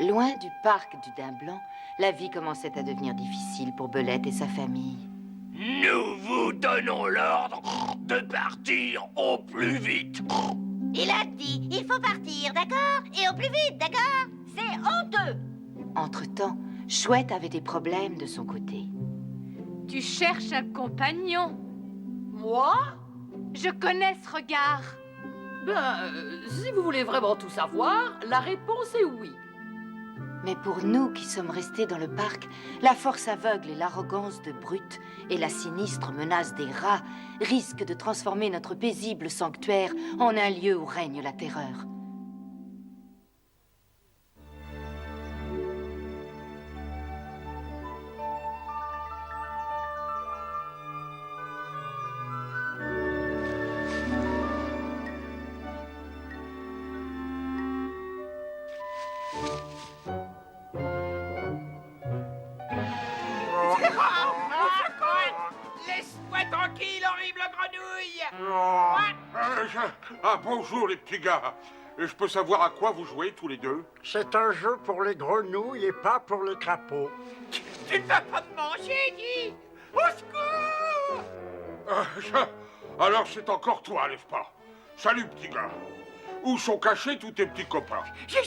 Loin du parc du Daim Blanc, la vie commençait à devenir difficile pour Belette et sa famille. Nous vous donnons l'ordre de partir au plus vite. Il a dit, il faut partir, d'accord? Et au plus vite, d'accord? C'est honteux! Entre-temps, Chouette avait des problèmes de son côté. Tu cherches un compagnon. Moi? Je connais ce regard. Si vous voulez vraiment tout savoir, la réponse est oui. Mais pour nous qui sommes restés dans le parc, la force aveugle et l'arrogance de Brute et la sinistre menace des rats risquent de transformer notre paisible sanctuaire en un lieu où règne la terreur. Laisse-moi tranquille, horrible grenouille! Bonjour les petits gars. Je peux savoir à quoi vous jouez tous les deux? C'est un jeu pour les grenouilles et pas pour les crapauds. Tu ne vas pas me manger, dis! Au secours! Alors c'est encore toi, n'est-ce pas? Salut petit gars. Où sont cachés tous tes petits copains? J'ai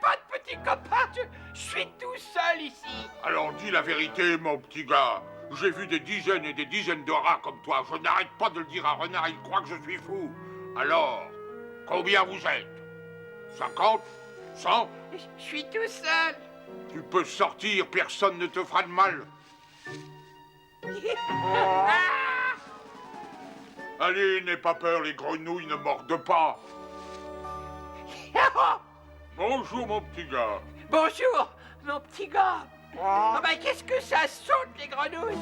pas de petits copains, je suis tout seul ici. Alors dis la vérité, mon petit gars. J'ai vu des dizaines et des dizaines de rats comme toi. Je n'arrête pas de le dire à Renard, il croit que je suis fou. Alors, combien vous êtes? 50? 100? Je suis tout seul. Tu peux sortir, personne ne te fera de mal. Allez, n'aie pas peur, les grenouilles ne mordent pas. Bonjour, mon petit gars. Bonjour, mon petit gars. Oh ben, qu'est-ce que ça saute, les grenouilles?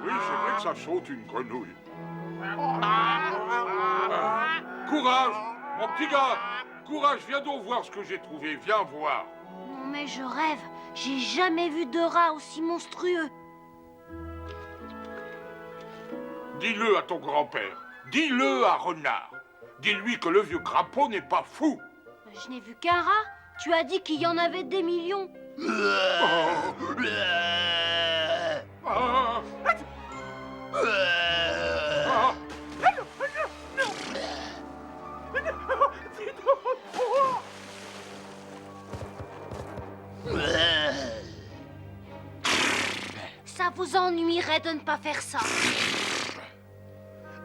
Oui, c'est vrai que ça saute une grenouille. Courage, mon petit gars. Courage, viens donc voir ce que j'ai trouvé. Viens voir. Non mais je rêve, j'ai jamais vu de rat aussi monstrueux. Dis-le à ton grand-père. Dis-le à Renard. Dis-lui que le vieux crapaud n'est pas fou. Je n'ai vu qu'un rat. Tu as dit qu'il y en avait des millions. Ça vous ennuierait de ne pas faire ça.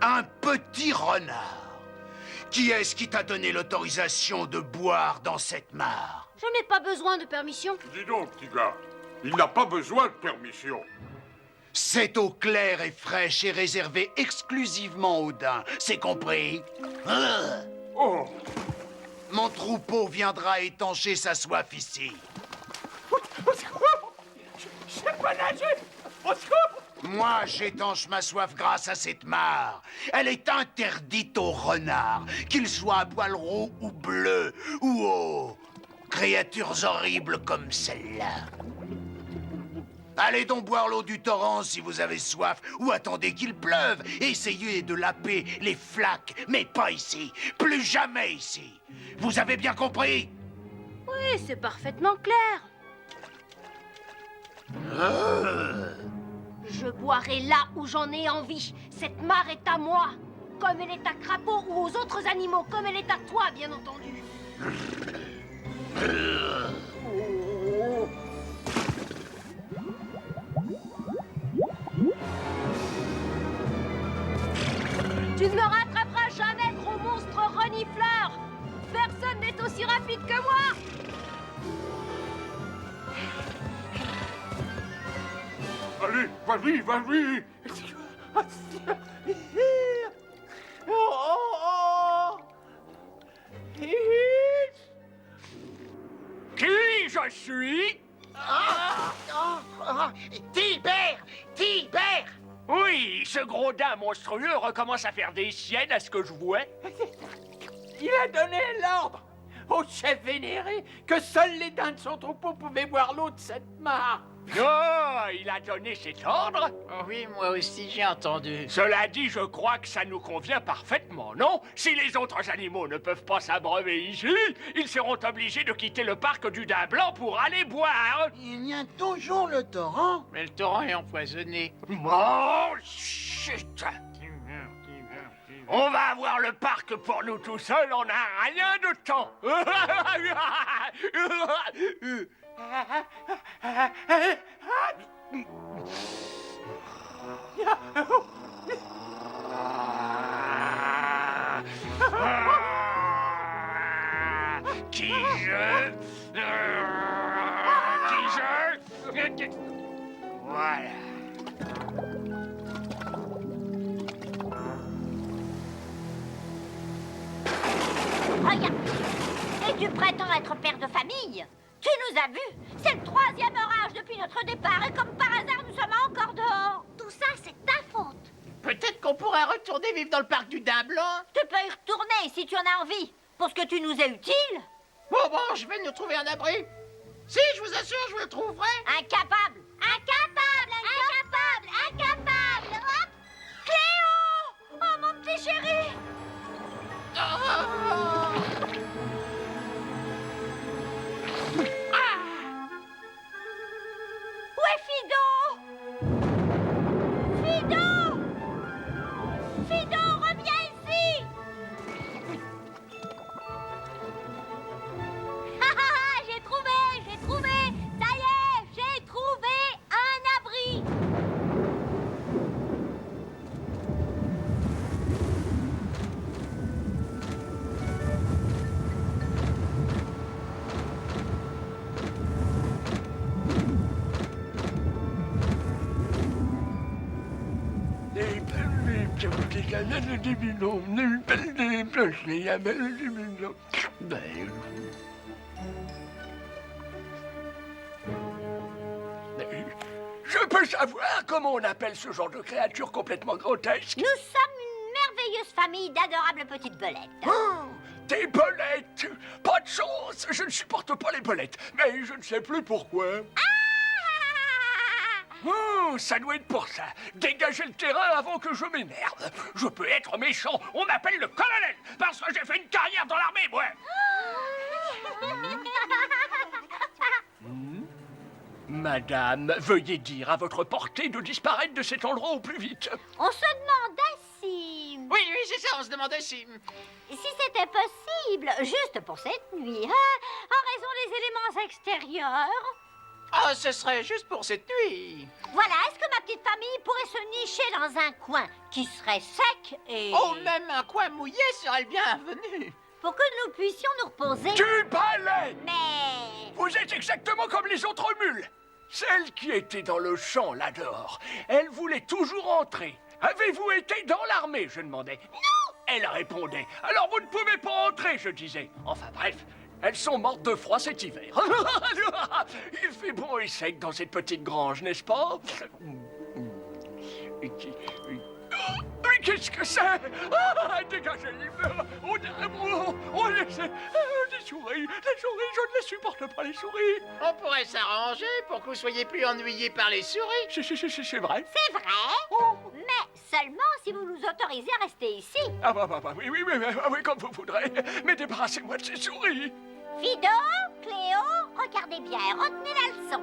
Un petit renard. Qui est-ce qui t'a donné l'autorisation de boire dans cette mare? Je n'ai pas besoin de permission. Dis donc, petit gars. Il n'a pas besoin de permission. Cette eau claire et fraîche est réservée exclusivement aux daims, c'est compris? Oh, Mon troupeau viendra étancher sa soif ici. Je sais pas nager! Au secours! Moi, j'étanche ma soif grâce à cette mare. Elle est interdite aux renards, qu'ils soient à poil roux ou bleus, ou aux créatures horribles comme celle-là. Allez donc boire l'eau du torrent si vous avez soif, ou attendez qu'il pleuve. Essayez de laper les flaques, mais pas ici. Plus jamais ici. Vous avez bien compris? Oui, c'est parfaitement clair. Je boirai là où j'en ai envie. Cette mare est à moi. Comme elle est à Crapaud ou aux autres animaux. Comme elle est à toi, bien entendu. Tu ne me rattraperas jamais, gros monstre renifleur. Personne n'est aussi rapide que moi. allez, vas-y, vas-y. Qui je suis? Tibère! Tibère! Oui, ce gros daim monstrueux recommence à faire des siennes à ce que je vois. Il a donné l'ordre au chef vénéré que seuls les daims de son troupeau pouvaient boire l'eau de cette mare. Oh, il a donné cet ordre? Oh oui, moi aussi j'ai entendu. Cela dit, je crois que ça nous convient parfaitement, non? Si les autres animaux ne peuvent pas s'abreuver ici, ils seront obligés de quitter le parc du Daim Blanc pour aller boire. Il y a toujours le torrent. Mais le torrent est empoisonné. Oh, chut! On va avoir le parc pour nous tout seuls, on n'a rien de temps. Voilà. Regarde. Et tu prétends être père de famille? Tu nous as vus? C'est le 3e orage depuis notre départ et comme par hasard, nous sommes encore dehors. Tout ça, c'est ta faute. Peut-être qu'on pourrait retourner vivre dans le parc du Daim Blanc. Tu peux y retourner si tu en as envie. Pour ce que tu nous es utile. Bon, je vais nous trouver un abri. Si, je vous assure, je vous le trouverai. Incapable. Incapable. Hop. Cléo! Oh, mon petit chéri. Où est Fido? Fido, reviens ici! J'ai trouvé! Ça y est, j'ai trouvé un abri! Je peux savoir comment on appelle ce genre de créature complètement grotesque? Nous sommes une merveilleuse famille d'adorables petites belettes. Oh, des belettes! Pas de chance! Je ne supporte pas les belettes, mais je ne sais plus pourquoi. Oh, ça doit être pour ça. Dégagez le terrain avant que je m'énerve. Je peux être méchant. On m'appelle le colonel parce que j'ai fait une carrière dans l'armée, moi. Madame, veuillez dire à votre portée de disparaître de cet endroit au plus vite. On se demandait si... Oui, c'est ça, on se demandait si c'était possible, juste pour cette nuit, hein, en raison des éléments extérieurs. Oh, ce serait juste pour cette nuit. Voilà, est-ce que ma petite famille pourrait se nicher dans un coin qui serait sec et... Oh, même un coin mouillé serait le bienvenu. Pour que nous puissions nous reposer. Du balai! Mais... Vous êtes exactement comme les autres mules. Celle qui était dans le champ là dehors, elle voulait toujours entrer. Avez-vous été dans l'armée, je demandais. Non! Elle répondait. Alors vous ne pouvez pas entrer, je disais. Enfin bref, elles sont mortes de froid cet hiver. Il fait bon et sec dans cette petite grange, n'est-ce pas? Mais qu'est-ce que c'est? Ah, dégagez! Des souris! Je ne les supporte pas, les souris! On pourrait s'arranger pour que vous soyez plus ennuyés par les souris. C'est vrai? C'est vrai, mais seulement si vous nous autorisez à rester ici. Ah bah, oui, comme vous voudrez. Mais débarrassez-moi de ces souris! Fido, Cléo, regardez bien et retenez la leçon.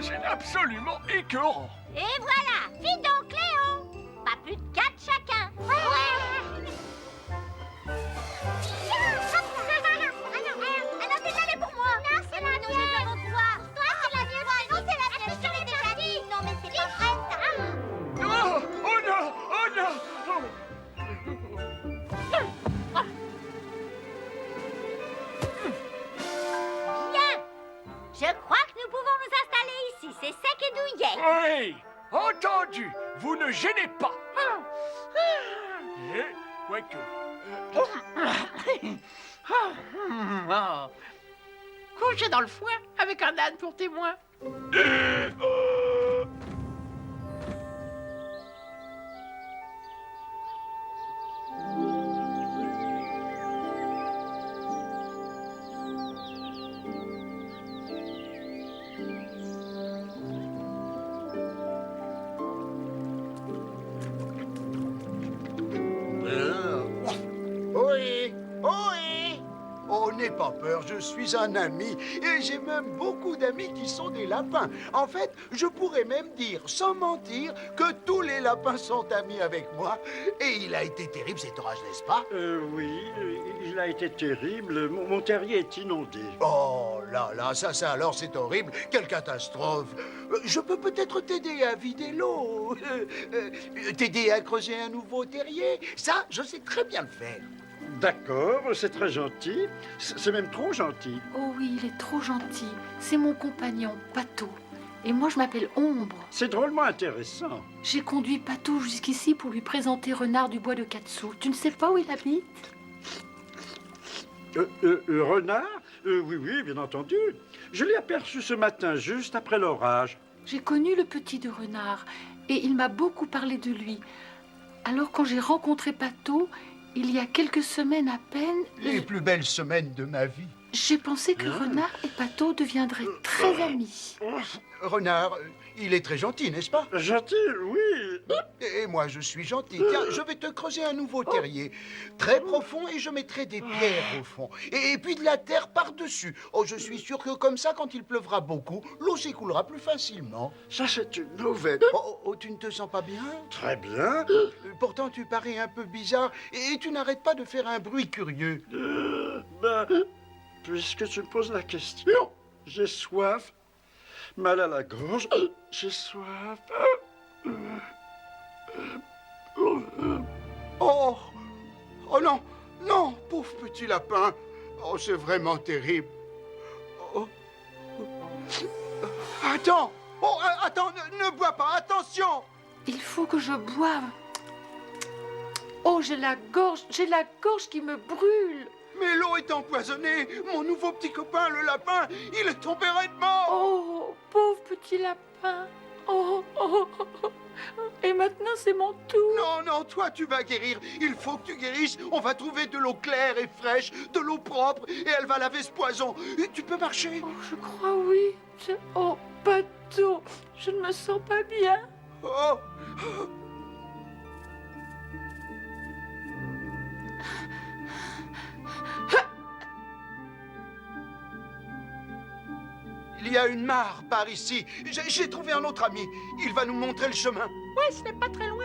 C'est absolument écœurant. Et voilà, Fido, Cléo. Pas plus de 4 chacun. Alors c'est allé pour moi. Non, c'est la mienne. Toi, c'est la mienne. Non, c'est la mienne. Je te l'ai déjà dit. Non, mais c'est pas vrai, ça. Oh non! Bien. Je crois que nous pouvons nous installer ici. C'est sec et douillet. Oui! Entendu! Vous ne gênez pas! Et, quoique... Couché dans le foin avec un âne pour témoin. n'aie pas peur, je suis un ami. Et j'ai même beaucoup d'amis qui sont des lapins. En fait, je pourrais même dire, sans mentir, que tous les lapins sont amis avec moi. Et il a été terrible cet orage, n'est-ce pas? Oui, il a été terrible. Mon terrier est inondé. Oh là là, ça alors c'est horrible. Quelle catastrophe. Je peux peut-être t'aider à vider l'eau. T'aider à creuser un nouveau terrier. Ça, je sais très bien le faire. D'accord, c'est très gentil. C'est même trop gentil. Oh oui, il est trop gentil. C'est mon compagnon, Pato. Et moi, je m'appelle Ombre. C'est drôlement intéressant. J'ai conduit Pato jusqu'ici pour lui présenter Renard du bois de Katsu. Tu ne sais pas où il habite? Renard? Oui, bien entendu. Je l'ai aperçu ce matin, juste après l'orage. J'ai connu le petit de Renard et il m'a beaucoup parlé de lui. Alors, quand j'ai rencontré Pato, il y a quelques semaines à peine... Les plus belles semaines de ma vie. J'ai pensé que Renard et Pato deviendraient très amis. Renard, il est très gentil, n'est-ce pas? Gentil, oui. Et moi, je suis gentil. Tiens, je vais te creuser un nouveau terrier. Très profond, et je mettrai des pierres au fond. Et puis de la terre par-dessus. Oh, je suis sûr que comme ça, quand il pleuvra beaucoup, l'eau s'écoulera plus facilement. Ça, c'est une nouvelle. Oh, tu ne te sens pas bien? Très bien. Pourtant, tu parais un peu bizarre, et tu n'arrêtes pas de faire un bruit curieux. Puisque tu me poses la question, j'ai soif. Mal à la gorge, j'ai soif. Oh non, non, pauvre petit lapin. Oh, c'est vraiment terrible. Oh. Attends, attends, ne bois pas, attention. Il faut que je boive. Oh, j'ai la gorge qui me brûle. Mais l'eau est empoisonnée. Mon nouveau petit copain, le lapin, il est tombé raidement. Oh, pauvre petit lapin. Oh. Et maintenant, c'est mon tour. Non, toi, tu vas guérir. Il faut que tu guérisses. On va trouver de l'eau claire et fraîche, de l'eau propre, et elle va laver ce poison. Et tu peux marcher. Oh, je crois, oui. Oh, Pato, je ne me sens pas bien. Oh. Il y a une mare par ici. J'ai trouvé un autre ami. Il va nous montrer le chemin. Ouais, ce n'est pas très loin.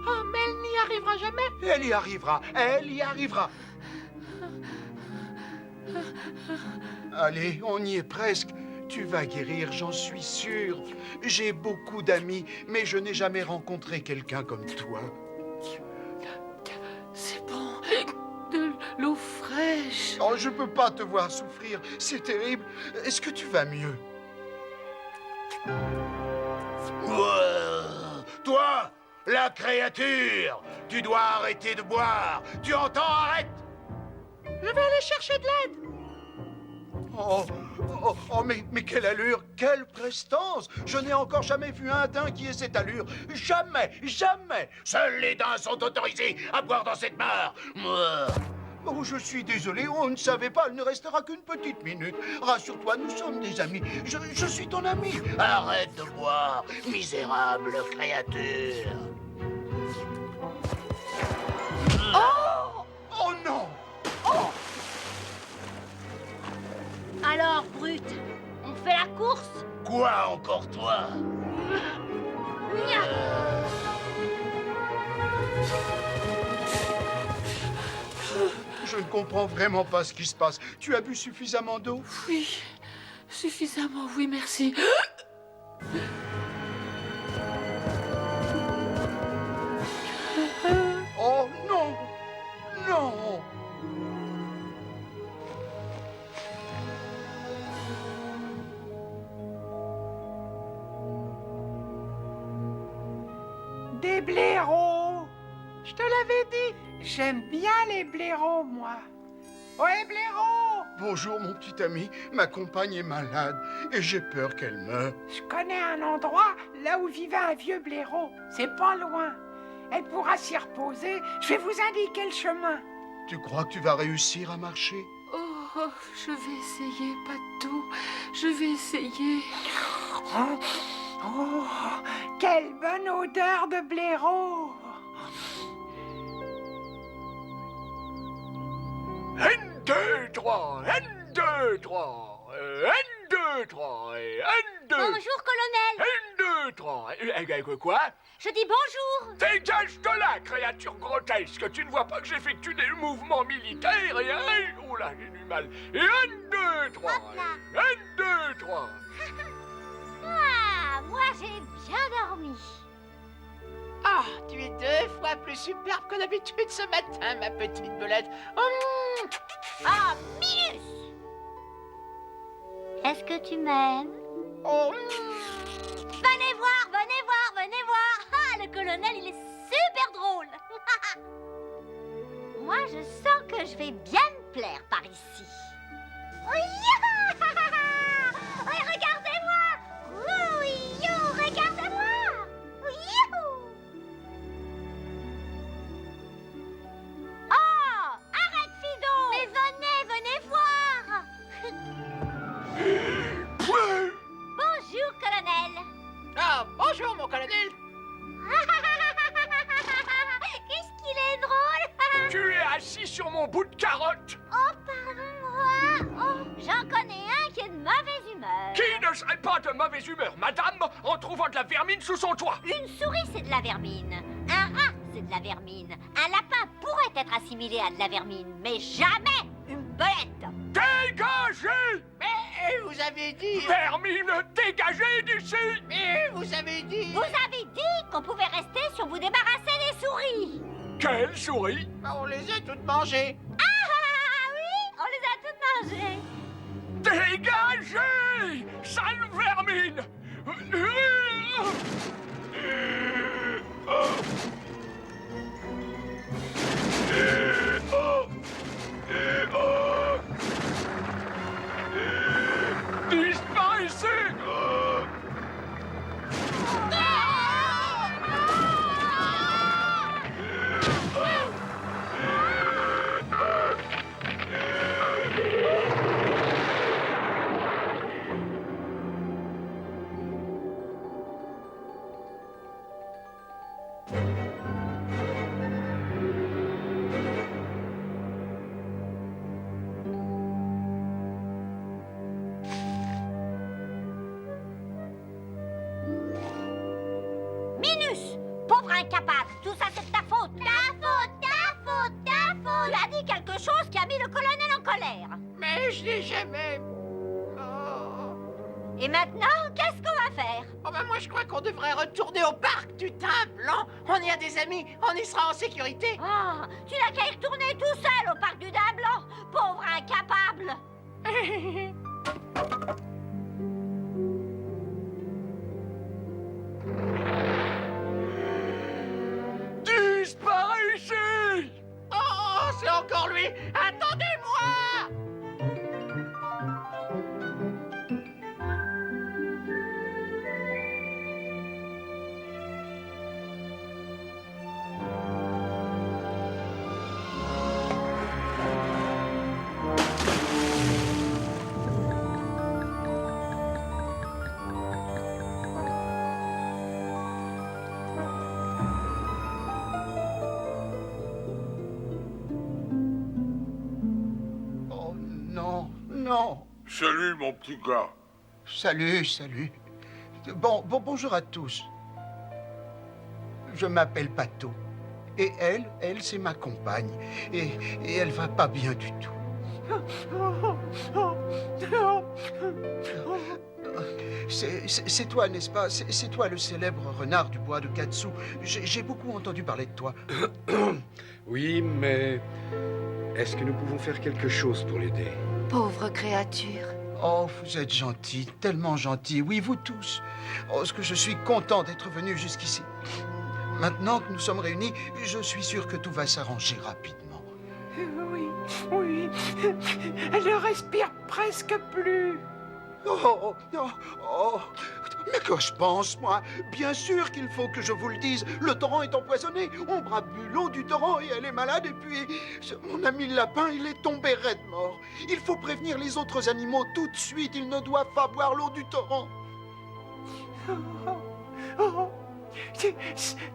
Oh, mais elle n'y arrivera jamais. Elle y arrivera. Elle y arrivera. Allez, on y est presque. Tu vas guérir, j'en suis sûr. J'ai beaucoup d'amis, mais je n'ai jamais rencontré quelqu'un comme toi. C'est bon. De l'eau fraîche. Oh, je peux pas te voir souffrir. C'est terrible. Est-ce que tu vas mieux? Toi, la créature, tu dois arrêter de boire. Tu entends? Arrête! Je vais aller chercher de l'aide. Oh, mais quelle allure, quelle prestance! Je n'ai encore jamais vu un daim qui ait cette allure. Jamais. Seuls les daims sont autorisés à boire dans cette mare. Oh, je suis désolé, on ne savait pas, il ne restera qu'une petite minute. Rassure-toi, nous sommes des amis. Je suis ton ami. Arrête de boire, misérable créature. Oh non! Alors, brute, on fait la course? Quoi encore, toi? Je ne comprends vraiment pas ce qui se passe. Tu as bu suffisamment d'eau? Oui, suffisamment, oui, merci. Oh non! Non! Des blaireaux. Je te l'avais dit. J'aime bien les blaireaux, moi. Ouais, blaireau. Bonjour, mon petit ami. Ma compagne est malade et j'ai peur qu'elle meure. Je connais un endroit là où vivait un vieux blaireau. C'est pas loin. Elle pourra s'y reposer. Je vais vous indiquer le chemin. Tu crois que tu vas réussir à marcher? Oh, je vais essayer, Pato. Je vais essayer. Oh, quelle bonne odeur de blaireau. N, 2, 3, N, 2, 3, N, 2, 3, et N, 2. Bonjour, colonel. N, 2, 3. Quoi? Je dis bonjour. Dégage de là, créature grotesque. Tu ne vois pas que j'effectue des mouvements militaires et oh là, j'ai du mal. Et N, 2, 3. Hop là. N, 2, 3. Ah, moi j'ai bien dormi. Ah, tu es 2 fois plus superbe que d'habitude ce matin, ma petite belette. Ah, Minus! Est-ce que tu m'aimes? Oh, Venez voir, venez voir, venez voir. Ah, le colonel, il est super drôle. Moi, je sens que je vais bien me plaire par ici. Oui, oui, regardez-moi. Oui, regardez-moi. Oh, arrête, Fido. Mais venez voir. Bonjour, colonel. ah, bonjour, mon colonel. Qu'est-ce qu'il est drôle. Tu es assis sur mon bout de carotte. Oh, pardon-moi. Oh, j'en connais un qui est de mauvaise humeur. Qui ne serait pas de mauvaise humeur, madame, en trouvant de la vermine sous son toit? Une souris, c'est de la vermine. Un rat, c'est de la vermine. Un lapin pourrait être assimilé à de la vermine, mais jamais une belette. Dégagez! Mais vous avez dit... Vermine, dégagez d'ici! Mais vous avez dit... Vous avez dit qu'on pouvait rester si on vous débarrassait des souris. Quelle souris? On les a toutes mangées. Ah oui, on les a toutes mangées. Dégagez! Sale vermine! Disparaissez! Minus, pauvre incapable, tout ça c'est de ta faute. Ta faute, ta faute, ta faute. Tu as dit quelque chose qui a mis le colonel en colère. Mais je n'ai jamais... Oh. Et maintenant, qu'est-ce qu'on va faire? Oh ben moi je crois qu'on devrait retourner au parc du Thym Blanc. On y a des amis, on y sera en sécurité. Ah, tu n'as qu'à y retourner tout seul au parc du Daim Blanc, pauvre incapable. Disparaissez! Oh, c'est encore lui. Attendez-moi. Oh non, non. Salut, mon petit gars. Salut, salut. Bonjour à tous. Je m'appelle Pato. Et elle, c'est ma compagne. Et elle va pas bien du tout. C'est toi, n'est-ce pas? C'est toi le célèbre renard du bois de Katsu. J'ai beaucoup entendu parler de toi. Oui, mais est-ce que nous pouvons faire quelque chose pour l'aider? Pauvre créature. Oh, vous êtes gentil, tellement gentil. Oui, vous tous. Oh, ce que je suis content d'être venu jusqu'ici. Maintenant que nous sommes réunis, je suis sûr que tout va s'arranger rapidement. Oui, oui. Elle ne respire presque plus. Oh, non, oh. Mais que je pense, moi? Bien sûr qu'il faut que je vous le dise. Le torrent est empoisonné. On a bu l'eau du torrent et elle est malade. Et puis, mon ami le lapin, il est tombé raide mort. Il faut prévenir les autres animaux tout de suite. Ils ne doivent pas boire l'eau du torrent. Oh,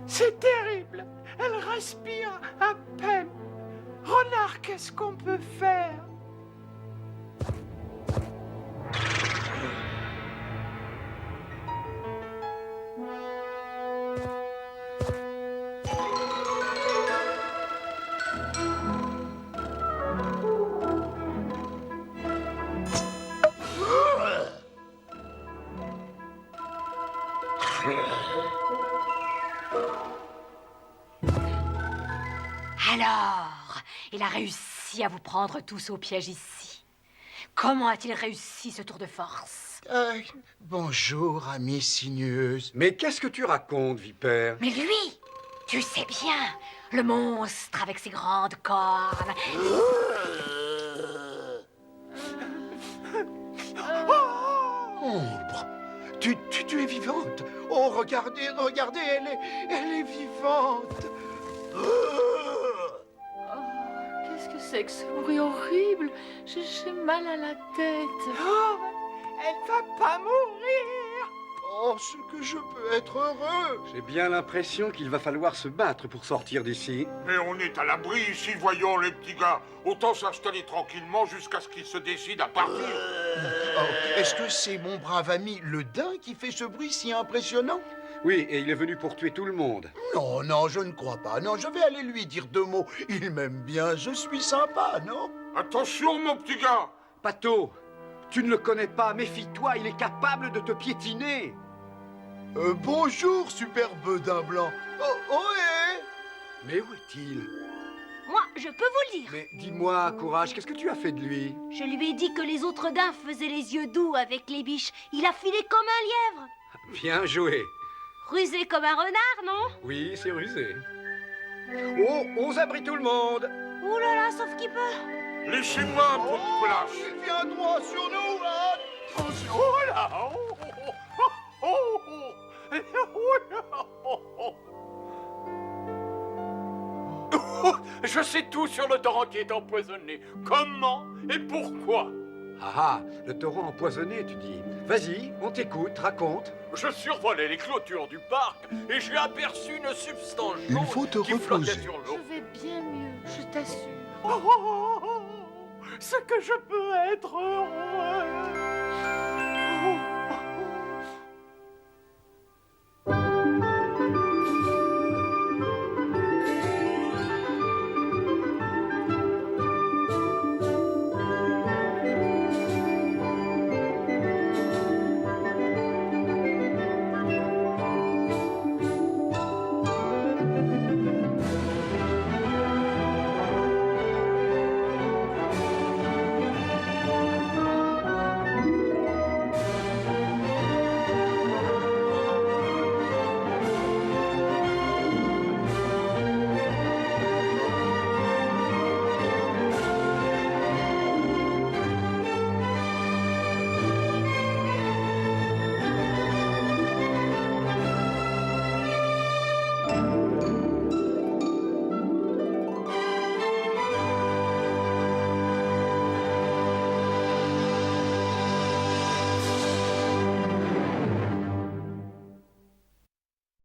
c'est terrible. Elle respire à peine. Renard, qu'est-ce qu'on peut faire? Alors, il a réussi à vous prendre tous au piège ici. Comment a-t-il réussi ce tour de force? Bonjour, amie sinueuse. Mais qu'est-ce que tu racontes, Vipère? Mais lui, tu sais bien, le monstre avec ses grandes cornes. Ombre, tu es vivante. Oh, regardez, regardez, elle est vivante. Qu'est-ce que c'est que ce bruit horrible? J'ai mal à la tête. Oh, elle va pas mourir. Oh, ce que je peux être heureux. J'ai bien l'impression qu'il va falloir se battre pour sortir d'ici. Mais on est à l'abri ici, voyons, les petits gars. Autant s'installer tranquillement jusqu'à ce qu'ils se décident à partir. Oh, est-ce que c'est mon brave ami le daim qui fait ce bruit si impressionnant? Oui, et il est venu pour tuer tout le monde. Non, non, je ne crois pas. Non, je vais aller lui dire 2 mots. Il m'aime bien, je suis sympa, non? Attention, mon petit gars. Pato, tu ne le connais pas, méfie-toi, il est capable de te piétiner. Bonjour, superbe daim blanc. Oh, Mais où est-il? Moi, je peux vous le dire. Mais dis-moi, Courage, qu'est-ce que tu as fait de lui? Je lui ai dit que les autres daims faisaient les yeux doux avec les biches. Il a filé comme un lièvre. Bien joué. Rusé comme un renard, non? Oui, c'est rusé. Oh, aux abris tout le monde. Ouh là là, sauf qui peut. Laissez-moi un peu de place. il vient droit sur nous. Attention. Oh là! Je sais tout sur le torrent qui est empoisonné. Comment et pourquoi? Ah, le torrent empoisonné, tu dis. Vas-y, on t'écoute, raconte. Je survolais les clôtures du parc et j'ai aperçu une substance jaune Il faut te qui flottait reposer. sur l'eau. Je vais bien mieux, je t'assure. Ce que je peux être heureux.